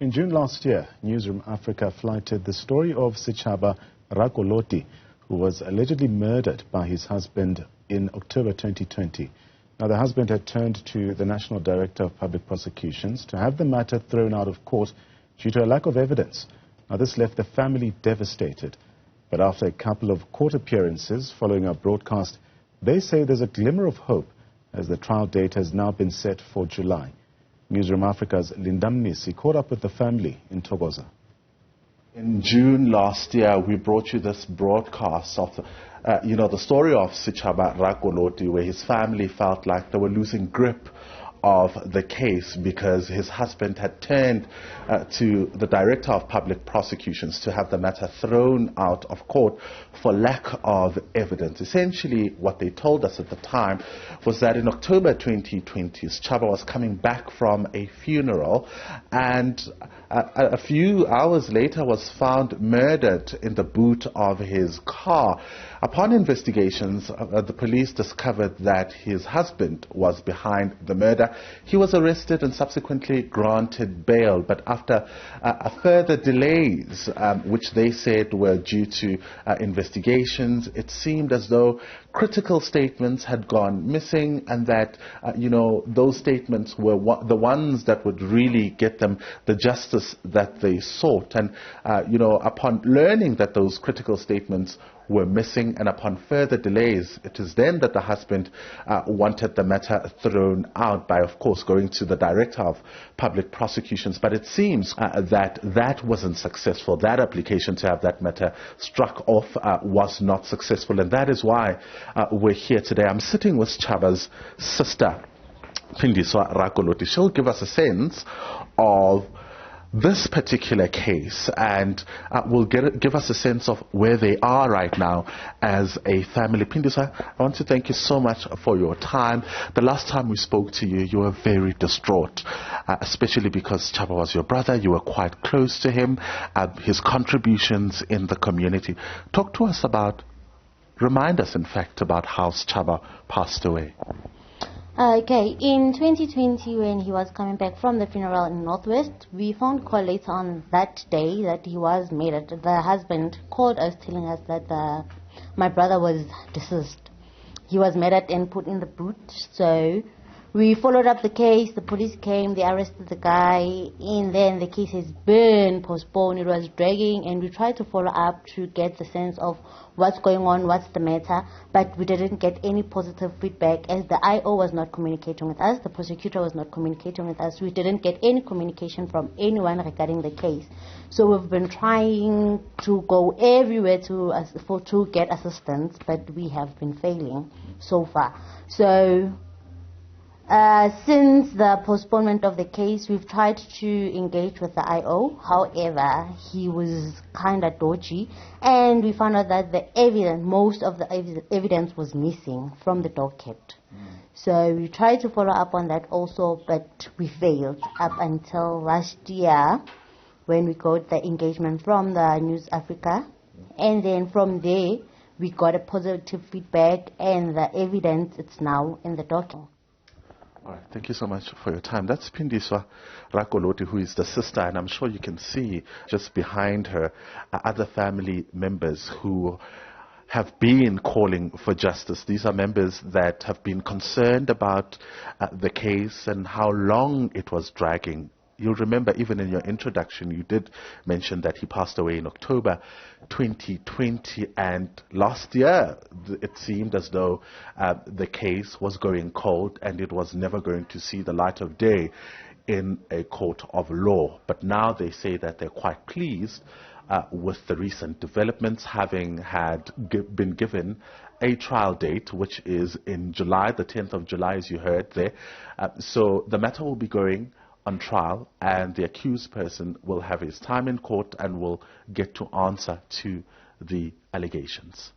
In June last year, Newzroom Afrika flighted the story of Sechaba Rakoloti, who was allegedly murdered by his husband in October 2020. Now, the husband had turned to the National Director of Public Prosecutions to have the matter thrown out of court due to a lack of evidence. Now, this left the family devastated. But after a couple of court appearances following our broadcast, they say there's a glimmer of hope as the trial date has now been set for July. Newzroom Afrika's Lindamnisi caught up with the family in Thokoza. In June last year, we brought you this broadcast of, the story of Sechaba Rakoloti, where his family felt like they were losing grip of the case because his husband had turned to the Director of Public Prosecutions to have the matter thrown out of court for lack of evidence. Essentially, what they told us at the time was that in October 2020, Chaba was coming back from a funeral and a few hours later was found murdered in the boot of his car. Upon investigations, the police discovered that his husband was behind the murder. He was arrested and subsequently granted bail, but after further delays, which they said were due to investigations, it seemed as though critical statements had gone missing and that, those statements were the ones that would really get them the justice that they sought. And, upon learning that those critical statements were missing and upon further delays, it is then that the husband wanted the matter thrown out by, of course, going to the Director of Public Prosecutions. But it seems that wasn't successful. That application to have that matter struck off was not successful. And that is why we're here today. I'm sitting with Chaba's sister, Phindiswa Rakoloti. She'll give us a sense of this particular case and will give us a sense of where they are right now as a family. Phindiswa, I want to thank you so much for your time. The last time we spoke to you, you were very distraught, especially because Chaba was your brother. You were quite close to him, his contributions in the community. Talk to us remind us in fact about how Chaba passed away. Okay, in 2020 when he was coming back from the funeral in Northwest, we found call later on that day that he was murdered. The husband called us telling us that my brother was deceased. He was murdered and put in the boot. So we followed up the case, the police came, they arrested the guy, and then the case has been postponed. It was dragging, and we tried to follow up to get the sense of what's going on, what's the matter, but we didn't get any positive feedback as the IO was not communicating with us, the prosecutor was not communicating with us. We didn't get any communication from anyone regarding the case. So we've been trying to go everywhere to get assistance, but we have been failing so far. So since the postponement of the case, we've tried to engage with the IO. However, he was kind of dodgy, and we found out that most of the evidence was missing from the docket. So we tried to follow up on that also, but we failed up until last year when we got the engagement from the Newzroom Afrika, and then from there we got a positive feedback, and the evidence it's now in the docket. All right, thank you so much for your time. That's Phindiswa Rakoloti, who is the sister, and I'm sure you can see just behind her other family members who have been calling for justice. These are members that have been concerned about the case and how long it was dragging. You'll remember even in your introduction you did mention that he passed away in October 2020, and last year it seemed as though the case was going cold and it was never going to see the light of day in a court of law. But now they say that they're quite pleased with the recent developments, having been given a trial date, which is in July, the 10th of July, as you heard there. So the matter will be going on trial, and the accused person will have his time in court and will get to answer to the allegations.